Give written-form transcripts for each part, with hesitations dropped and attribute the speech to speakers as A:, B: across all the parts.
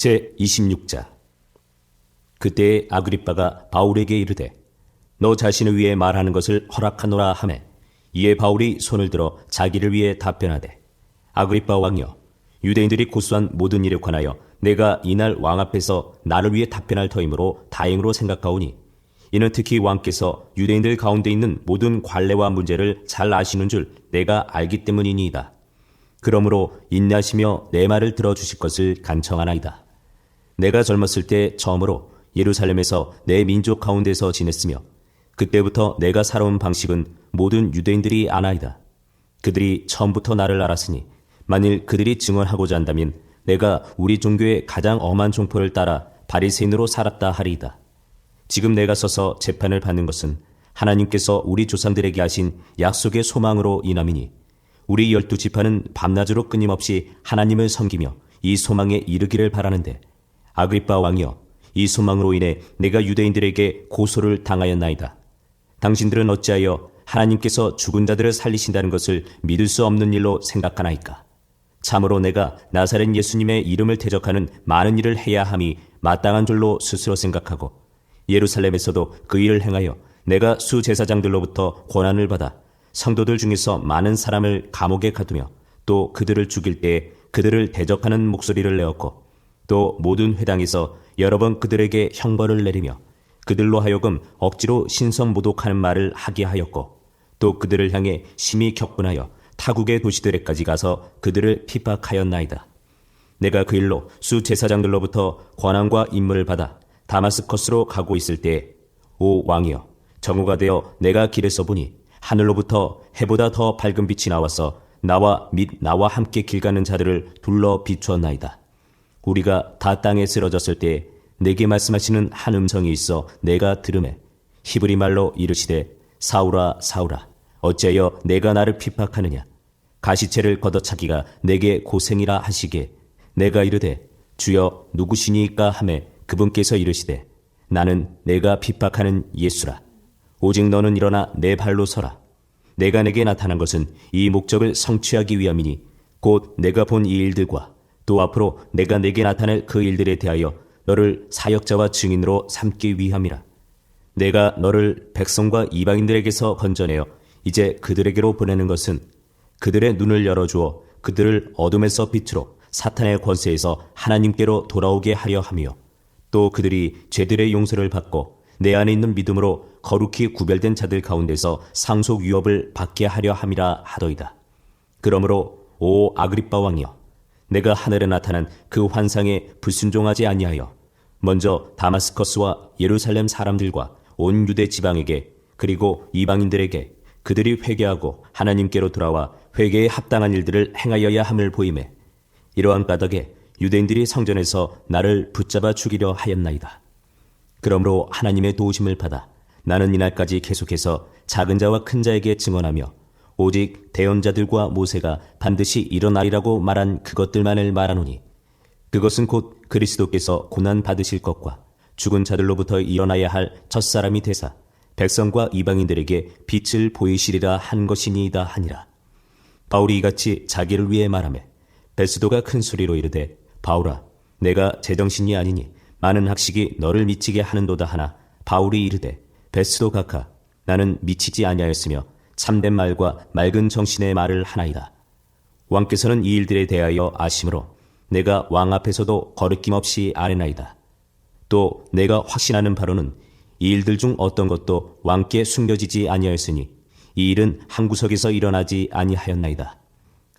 A: 제26자. 그때에 아그리빠가 바울에게 이르되 너 자신을 위해 말하는 것을 허락하노라 하매 이에 바울이 손을 들어 자기를 위해 답변하되 아그리빠 왕이여, 유대인들이 고소한 모든 일에 관하여 내가 이날 왕 앞에서 나를 위해 답변할 터이므로 다행으로 생각하오니 이는 특히 왕께서 유대인들 가운데 있는 모든 관례와 문제를 잘 아시는 줄 내가 알기 때문이니이다. 그러므로 인내하시며 내 말을 들어주실 것을 간청하나이다. 내가 젊었을 때 처음으로 예루살렘에서 내 민족 가운데서 지냈으며 그때부터 내가 살아온 방식은 모든 유대인들이 아나이다. 그들이 처음부터 나를 알았으니 만일 그들이 증언하고자 한다면 내가 우리 종교의 가장 엄한 종포를 따라 바리새인으로 살았다 하리이다. 지금 내가 서서 재판을 받는 것은 하나님께서 우리 조상들에게 하신 약속의 소망으로 인함이니 우리 12지파는 밤낮으로 끊임없이 하나님을 섬기며 이 소망에 이르기를 바라는데 아그리빠 왕이여, 이 소망으로 인해 내가 유대인들에게 고소를 당하였나이다. 당신들은 어찌하여 하나님께서 죽은 자들을 살리신다는 것을 믿을 수 없는 일로 생각하나이까? 참으로 내가 나사렛 예수님의 이름을 대적하는 많은 일을 해야 함이 마땅한 줄로 스스로 생각하고 예루살렘에서도 그 일을 행하여 내가 수제사장들로부터 권한을 받아 성도들 중에서 많은 사람을 감옥에 가두며 또 그들을 죽일 때에 그들을 대적하는 목소리를 내었고 또 모든 회당에서 여러 번 그들에게 형벌을 내리며 그들로 하여금 억지로 신성모독하는 말을 하게 하였고 또 그들을 향해 심히 격분하여 타국의 도시들에까지 가서 그들을 핍박하였나이다. 내가 그 일로 수제사장들로부터 권한과 임무를 받아 다마스커스로 가고 있을 때에 오 왕이여, 정오가 되어 내가 길에서 보니 하늘로부터 해보다 더 밝은 빛이 나와서 나와 및 나와 함께 길 가는 자들을 둘러 비추었나이다. 우리가 다 땅에 쓰러졌을 때에 내게 말씀하시는 한 음성이 있어 내가 들으매 히브리 말로 이르시되 사울아 사울아, 어찌하여 내가 나를 핍박하느냐? 가시체를 걷어차기가 내게 고생이라 하시게 내가 이르되 주여 누구시니까 하매 그분께서 이르시되 나는 내가 핍박하는 예수라. 오직 너는 일어나 내 발로 서라. 내가 내게 나타난 것은 이 목적을 성취하기 위함이니 곧 내가 본 이 일들과 또 앞으로 내가 내게 나타낼 그 일들에 대하여 너를 사역자와 증인으로 삼기 위함이라. 내가 너를 백성과 이방인들에게서 건져내어 이제 그들에게로 보내는 것은 그들의 눈을 열어주어 그들을 어둠에서 빛으로 사탄의 권세에서 하나님께로 돌아오게 하려 하며 또 그들이 죄들의 용서를 받고 내 안에 있는 믿음으로 거룩히 구별된 자들 가운데서 상속 유업을 받게 하려 함이라 하더이다. 그러므로 오 아그리빠 왕이여, 내가 하늘에 나타난 그 환상에 불순종하지 아니하여 먼저 다마스커스와 예루살렘 사람들과 온 유대 지방에게 그리고 이방인들에게 그들이 회개하고 하나님께로 돌아와 회개에 합당한 일들을 행하여야 함을 보이매 이러한 까닭에 유대인들이 성전에서 나를 붙잡아 죽이려 하였나이다. 그러므로 하나님의 도우심을 받아 나는 이날까지 계속해서 작은 자와 큰 자에게 증언하며 오직 대언자들과 모세가 반드시 일어나리라고 말한 그것들만을 말하노니 그것은 곧 그리스도께서 고난 받으실 것과 죽은 자들로부터 일어나야 할 첫사람이 되사 백성과 이방인들에게 빛을 보이시리라 한 것이니이다 하니라. 바울이 이같이 자기를 위해 말하며 베스도가 큰 소리로 이르되 바울아, 내가 제정신이 아니니 많은 학식이 너를 미치게 하는도다 하나 바울이 이르되 베스도 각하, 나는 미치지 아니하였으며 참된 말과 맑은 정신의 말을 하나이다. 왕께서는 이 일들에 대하여 아심으로 내가 왕 앞에서도 거르낌 없이 아뢰나이다. 또 내가 확신하는 바로는 이 일들 중 어떤 것도 왕께 숨겨지지 아니하였으니 이 일은 한 구석에서 일어나지 아니하였나이다.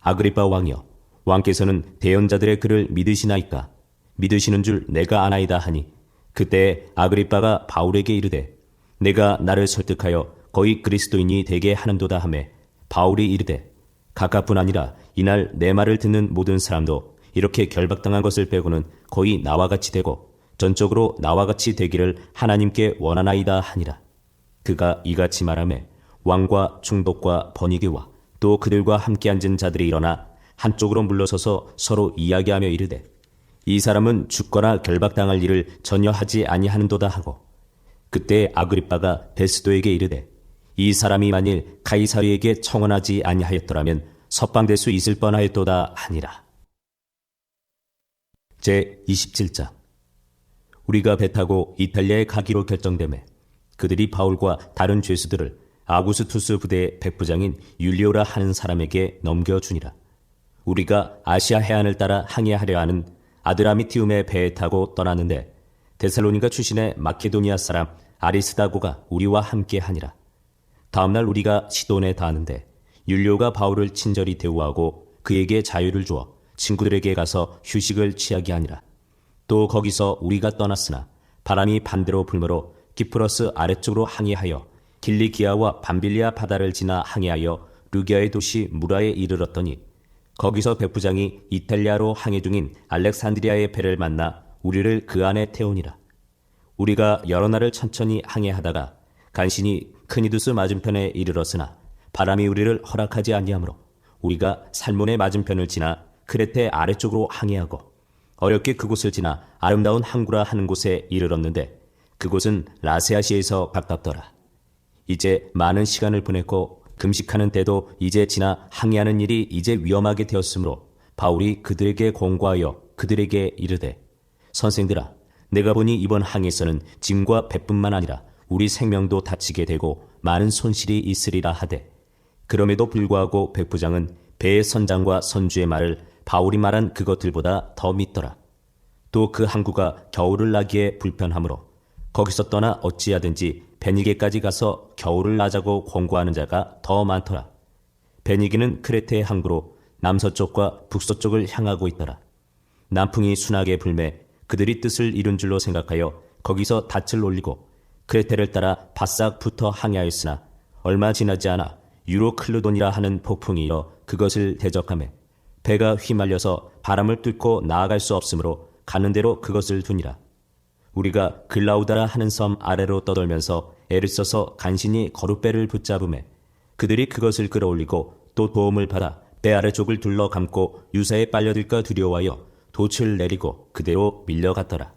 A: 아그리빠 왕이여, 왕께서는 대언자들의 글을 믿으시나이까? 믿으시는 줄 내가 아나이다 하니 그때 아그리빠가 바울에게 이르되 내가 나를 설득하여 거의 그리스도인이 되게 하는도다 하매 바울이 이르되 각각뿐 아니라 이날 내 말을 듣는 모든 사람도 이렇게 결박당한 것을 빼고는 거의 나와 같이 되고 전적으로 나와 같이 되기를 하나님께 원하나이다 하니라. 그가 이같이 말하매 왕과 총독과 버니게와 또 그들과 함께 앉은 자들이 일어나 한쪽으로 물러서서 서로 이야기하며 이르되 이 사람은 죽거나 결박당할 일을 전혀 하지 아니하는도다 하고 그때 아그리빠가 베스도에게 이르되 이 사람이 만일 가이사르에게 청원하지 아니하였더라면 석방될 수 있을 뻔하였도다 하니라. 제27장. 우리가 배 타고 이탈리아에 가기로 결정되매 그들이 바울과 다른 죄수들을 아구스투스 부대의 백부장인 율리오라 하는 사람에게 넘겨주니라. 우리가 아시아 해안을 따라 항해하려 하는 아드라미티움의 배에 타고 떠났는데 데살로니가 출신의 마케도니아 사람 아리스다고가 우리와 함께 하니라. 다음날 우리가 시돈에 닿았는데 율리오가 바울을 친절히 대우하고 그에게 자유를 주어 친구들에게 가서 휴식을 취하게 하니라. 또 거기서 우리가 떠났으나 바람이 반대로 불므로 키프러스 아래쪽으로 항해하여 길리기아와 밤빌리아 바다를 지나 항해하여 루기아의 도시 무라에 이르렀더니 거기서 백부장이 이탈리아로 항해 중인 알렉산드리아의 배를 만나 우리를 그 안에 태우니라. 우리가 여러 날을 천천히 항해하다가 간신히 크니두스 맞은편에 이르렀으나 바람이 우리를 허락하지 아니하므로 우리가 살몬의 맞은편을 지나 크레테 아래쪽으로 항해하고 어렵게 그곳을 지나 아름다운 항구라 하는 곳에 이르렀는데 그곳은 라세아시에서 가깝더라. 이제 많은 시간을 보냈고 금식하는 때도 이제 지나 항해하는 일이 이제 위험하게 되었으므로 바울이 그들에게 공고하여 그들에게 이르되 선생들아, 내가 보니 이번 항해에서는 짐과 배뿐만 아니라 우리 생명도 다치게 되고 많은 손실이 있으리라 하되 그럼에도 불구하고 백부장은 배의 선장과 선주의 말을 바울이 말한 그것들보다 더 믿더라. 또 그 항구가 겨울을 나기에 불편하므로 거기서 떠나 어찌하든지 베니게까지 가서 겨울을 나자고 권고하는 자가 더 많더라. 베니게는 크레테의 항구로 남서쪽과 북서쪽을 향하고 있더라. 남풍이 순하게 불매 그들이 뜻을 이룬 줄로 생각하여 거기서 닻을 올리고 크레테를 따라 바싹 붙어 항해하였으나 얼마 지나지 않아 유로클루돈이라 하는 폭풍이 일어 그것을 대적하매 배가 휘말려서 바람을 뚫고 나아갈 수 없으므로 가는 대로 그것을 두니라. 우리가 글라우다라 하는 섬 아래로 떠돌면서 애를 써서 간신히 거룻배를 붙잡음에 그들이 그것을 끌어올리고 또 도움을 받아 배 아래쪽을 둘러 감고 유사에 빨려들까 두려워하여 돛을 내리고 그대로 밀려갔더라.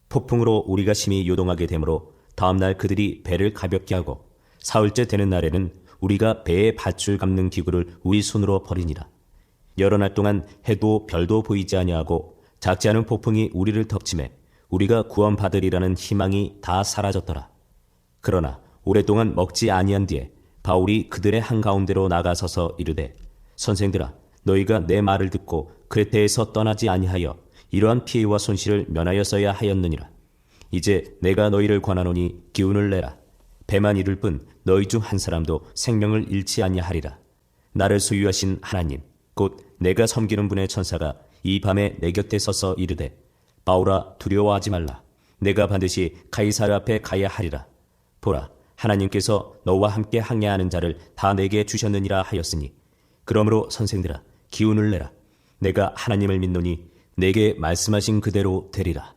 A: 폭풍으로 우리가 심히 요동하게 되므로 다음날 그들이 배를 가볍게 하고 사흘째 되는 날에는 우리가 배에 밧줄 감는 기구를 우리 손으로 버리니라. 여러 날 동안 해도 별도 보이지 아니하고 작지 않은 폭풍이 우리를 덮치매 우리가 구원받으리라는 희망이 다 사라졌더라. 그러나 오랫동안 먹지 아니한 뒤에 바울이 그들의 한가운데로 나가서서 이르되 선생들아, 너희가 내 말을 듣고 크레테에서 떠나지 아니하여 이러한 피해와 손실을 면하였어야 하였느니라. 이제 내가 너희를 권하노니 기운을 내라. 배만 이룰 뿐 너희 중 한 사람도 생명을 잃지 아니하리라. 나를 소유하신 하나님 곧 내가 섬기는 분의 천사가 이 밤에 내 곁에 서서 이르되 바울아, 두려워하지 말라. 내가 반드시 카이사르 앞에 가야 하리라. 보라, 하나님께서 너와 함께 항해하는 자를 다 내게 주셨느니라 하였으니 그러므로 선생들아, 기운을 내라. 내가 하나님을 믿노니 내게 말씀하신 그대로 되리라.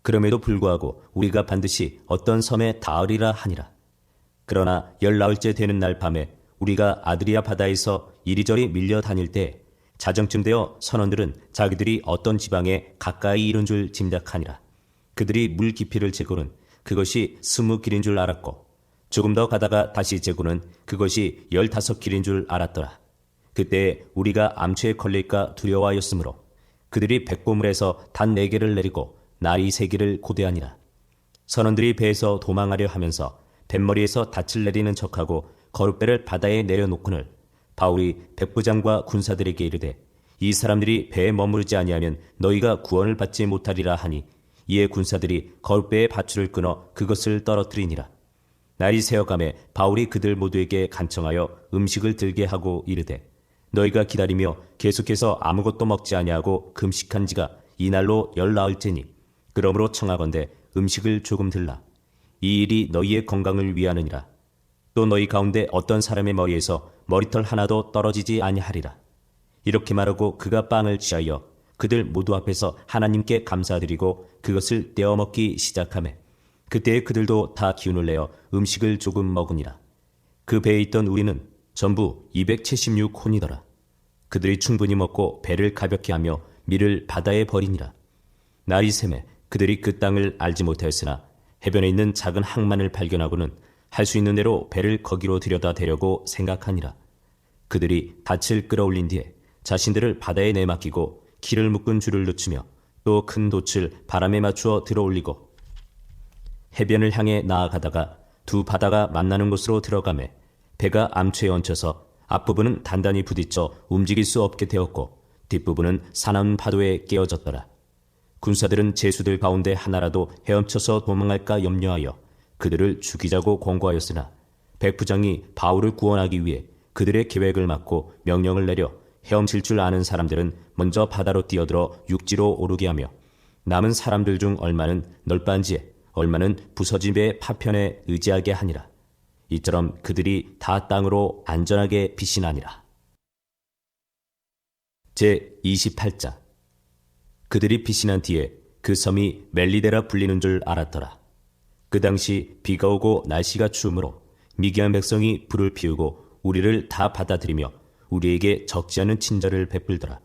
A: 그럼에도 불구하고 우리가 반드시 어떤 섬에 닿으리라 하니라. 그러나 14일째 되는 날 밤에 우리가 아드리아 바다에서 이리저리 밀려 다닐 때 자정쯤 되어 선원들은 자기들이 어떤 지방에 가까이 이른 줄 짐작하니라. 그들이 물 깊이를 재고는 그것이 20길인 줄 알았고 조금 더 가다가 다시 재고는 그것이 15길인 줄 알았더라. 그때 우리가 암초에 걸릴까 두려워하였으므로 그들이 백고물에서 단 4개를 내리고 나리 3개를 고대하니라. 선원들이 배에서 도망하려 하면서 뱃머리에서 닻을 내리는 척하고 거룻배를 바다에 내려놓고는 바울이 백부장과 군사들에게 이르되 이 사람들이 배에 머무르지 아니하면 너희가 구원을 받지 못하리라 하니 이에 군사들이 거룻배의 밧줄을 끊어 그것을 떨어뜨리니라. 날이 새어가매 바울이 그들 모두에게 간청하여 음식을 들게 하고 이르되 너희가 기다리며 계속해서 아무것도 먹지 아니하고 금식한 지가 이날로 14일째니 그러므로 청하건대 음식을 조금 들라. 이 일이 너희의 건강을 위하느니라. 또 너희 가운데 어떤 사람의 머리에서 머리털 하나도 떨어지지 아니하리라. 이렇게 말하고 그가 빵을 취하여 그들 모두 앞에서 하나님께 감사드리고 그것을 떼어 먹기 시작하매 그때에 그들도 다 기운을 내어 음식을 조금 먹으니라. 그 배에 있던 우리는 전부 276혼이더라. 그들이 충분히 먹고 배를 가볍게 하며 밀을 바다에 버리니라. 날이 새매 그들이 그 땅을 알지 못하였으나 해변에 있는 작은 항만을 발견하고는 할 수 있는 대로 배를 거기로 들여다 대려고 생각하니라. 그들이 닻을 끌어올린 뒤에 자신들을 바다에 내맡기고 키를 묶은 줄을 늦추며 또 큰 돛을 바람에 맞추어 들어올리고 해변을 향해 나아가다가 두 바다가 만나는 곳으로 들어가매 배가 암초에 얹혀서 앞부분은 단단히 부딪혀 움직일 수 없게 되었고 뒷부분은 사나운 파도에 깨어졌더라. 군사들은 제수들 가운데 하나라도 헤엄쳐서 도망할까 염려하여 그들을 죽이자고 권고하였으나 백부장이 바울을 구원하기 위해 그들의 계획을 막고 명령을 내려 헤엄칠 줄 아는 사람들은 먼저 바다로 뛰어들어 육지로 오르게 하며 남은 사람들 중 얼마는 널빤지에 얼마는 부서진 배의 파편에 의지하게 하니라. 이처럼 그들이 다 땅으로 안전하게 피신하니라. 제28장. 그들이 피신한 뒤에 그 섬이 멜리데라 불리는 줄 알았더라. 그 당시 비가 오고 날씨가 추우므로 미개한 백성이 불을 피우고 우리를 다 받아들이며 우리에게 적지 않은 친절을 베풀더라.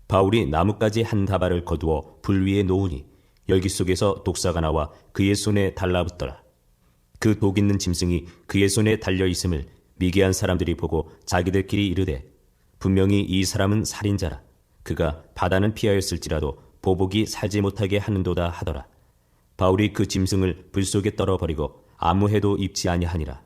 A: 바울이 나뭇가지 한 다발을 거두어 불 위에 놓으니 열기 속에서 독사가 나와 그의 손에 달라붙더라. 그 독 있는 짐승이 그의 손에 달려 있음을 미개한 사람들이 보고 자기들끼리 이르되 분명히 이 사람은 살인자라. 그가 바다는 피하였을지라도 보복이 살지 못하게 하는도다 하더라. 바울이 그 짐승을 불 속에 떨어버리고 아무 해도 입지 아니하니라.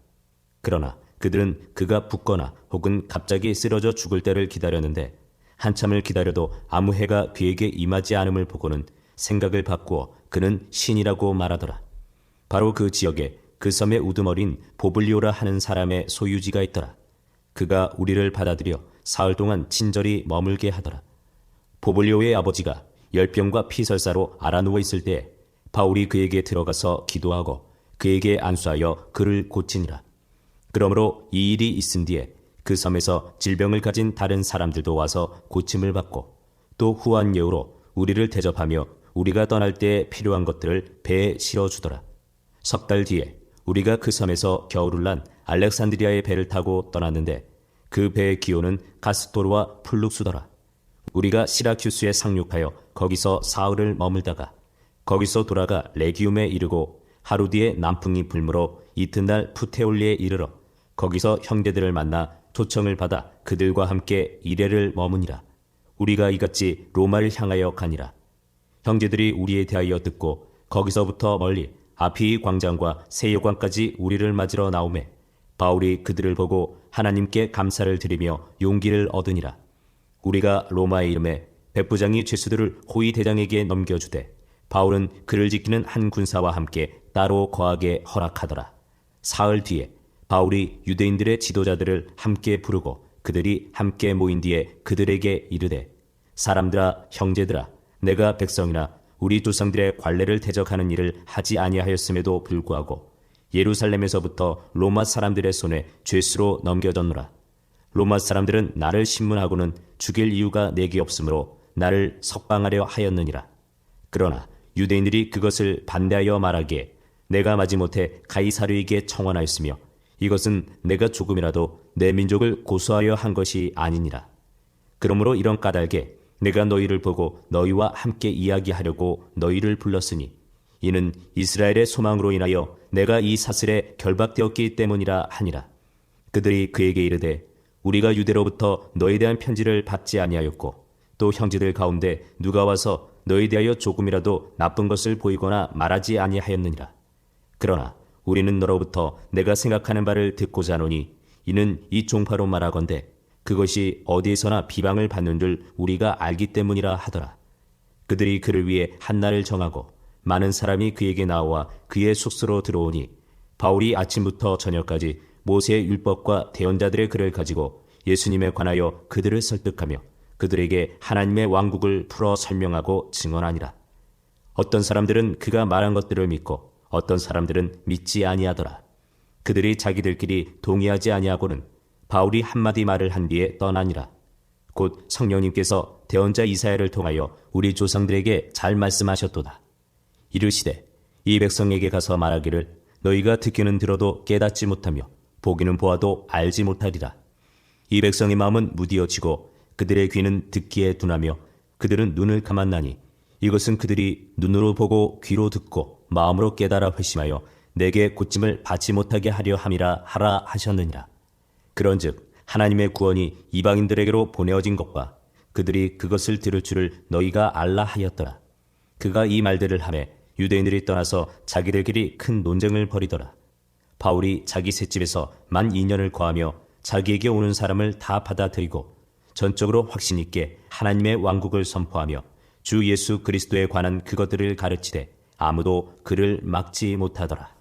A: 그러나 그들은 그가 붙거나 혹은 갑자기 쓰러져 죽을 때를 기다렸는데 한참을 기다려도 아무 해가 그에게 임하지 않음을 보고는 생각을 바꾸어 그는 신이라고 말하더라. 바로 그 지역에 그 섬의 우두머리인 보블리오라 하는 사람의 소유지가 있더라. 그가 우리를 받아들여 사흘 동안 친절히 머물게 하더라. 보블리오의 아버지가 열병과 피설사로 알아누워 있을 때 바울이 그에게 들어가서 기도하고 그에게 안수하여 그를 고치니라. 그러므로 이 일이 있은 뒤에 그 섬에서 질병을 가진 다른 사람들도 와서 고침을 받고 또 후한 예우로 우리를 대접하며 우리가 떠날 때 필요한 것들을 배에 실어주더라. 석 달 뒤에 우리가 그 섬에서 겨울을 난 알렉산드리아의 배를 타고 떠났는데 그 배의 기호는 가스토르와 플룩스더라. 우리가 시라큐스에 상륙하여 거기서 사흘을 머물다가 거기서 돌아가 레기움에 이르고 하루 뒤에 남풍이 불므로 이튿날 푸테올리에 이르러 거기서 형제들을 만나 초청을 받아 그들과 함께 이레를 머무니라. 우리가 이같이 로마를 향하여 가니라. 형제들이 우리에 대하여 듣고 거기서부터 멀리 아피이 광장과 세요관까지 우리를 맞으러 나오매 바울이 그들을 보고 하나님께 감사를 드리며 용기를 얻으니라. 우리가 로마에 이름에 백부장이 죄수들을 호위 대장에게 넘겨주되 바울은 그를 지키는 한 군사와 함께 따로 거하게 허락하더라. 사흘 뒤에 바울이 유대인들의 지도자들을 함께 부르고 그들이 함께 모인 뒤에 그들에게 이르되 사람들아 형제들아 내가 백성이나 우리 조상들의 관례를 대적하는 일을 하지 아니하였음에도 불구하고 예루살렘에서부터 로마 사람들의 손에 죄수로 넘겨졌노라. 로마 사람들은 나를 신문하고는 죽일 이유가 내게 없으므로 나를 석방하려 하였느니라. 그러나 유대인들이 그것을 반대하여 말하기에 내가 마지못해 가이사르에게 청원하였으며 이것은 내가 조금이라도 내 민족을 고소하려 한 것이 아니니라. 그러므로 이런 까닭에 내가 너희를 보고 너희와 함께 이야기하려고 너희를 불렀으니 이는 이스라엘의 소망으로 인하여 내가 이 사슬에 결박되었기 때문이라 하니라. 그들이 그에게 이르되 우리가 유대로부터 너에 대한 편지를 받지 아니하였고 또 형제들 가운데 누가 와서 너에 대하여 조금이라도 나쁜 것을 보이거나 말하지 아니하였느니라. 그러나 우리는 너로부터 내가 생각하는 바를 듣고자 하노니 이는 이 종파로 말하건대 그것이 어디에서나 비방을 받는 줄 우리가 알기 때문이라 하더라. 그들이 그를 위해 한 날을 정하고 많은 사람이 그에게 나와 그의 숙소로 들어오니 바울이 아침부터 저녁까지 모세의 율법과 대언자들의 글을 가지고 예수님에 관하여 그들을 설득하며 그들에게 하나님의 왕국을 풀어 설명하고 증언하니라. 어떤 사람들은 그가 말한 것들을 믿고 어떤 사람들은 믿지 아니하더라. 그들이 자기들끼리 동의하지 아니하고는 바울이 한마디 말을 한 뒤에 떠나니라. 곧 성령님께서 대언자 이사야를 통하여 우리 조상들에게 잘 말씀하셨도다. 이르시되 이 백성에게 가서 말하기를 너희가 듣기는 들어도 깨닫지 못하며 보기는 보아도 알지 못하리라. 이 백성의 마음은 무디어지고 그들의 귀는 듣기에 둔하며 그들은 눈을 감았나니 이것은 그들이 눈으로 보고 귀로 듣고 마음으로 깨달아 회심하여 내게 고침을 받지 못하게 하려 함이라 하라 하셨느니라. 그런즉 하나님의 구원이 이방인들에게로 보내어진 것과 그들이 그것을 들을 줄을 너희가 알라 하였더라. 그가 이 말들을 하매 유대인들이 떠나서 자기들끼리 큰 논쟁을 벌이더라. 바울이 자기 셋집에서 만 2년을 거하며 자기에게 오는 사람을 다 받아들이고 전적으로 확신 있게 하나님의 왕국을 선포하며 주 예수 그리스도에 관한 그것들을 가르치되 아무도 그를 막지 못하더라.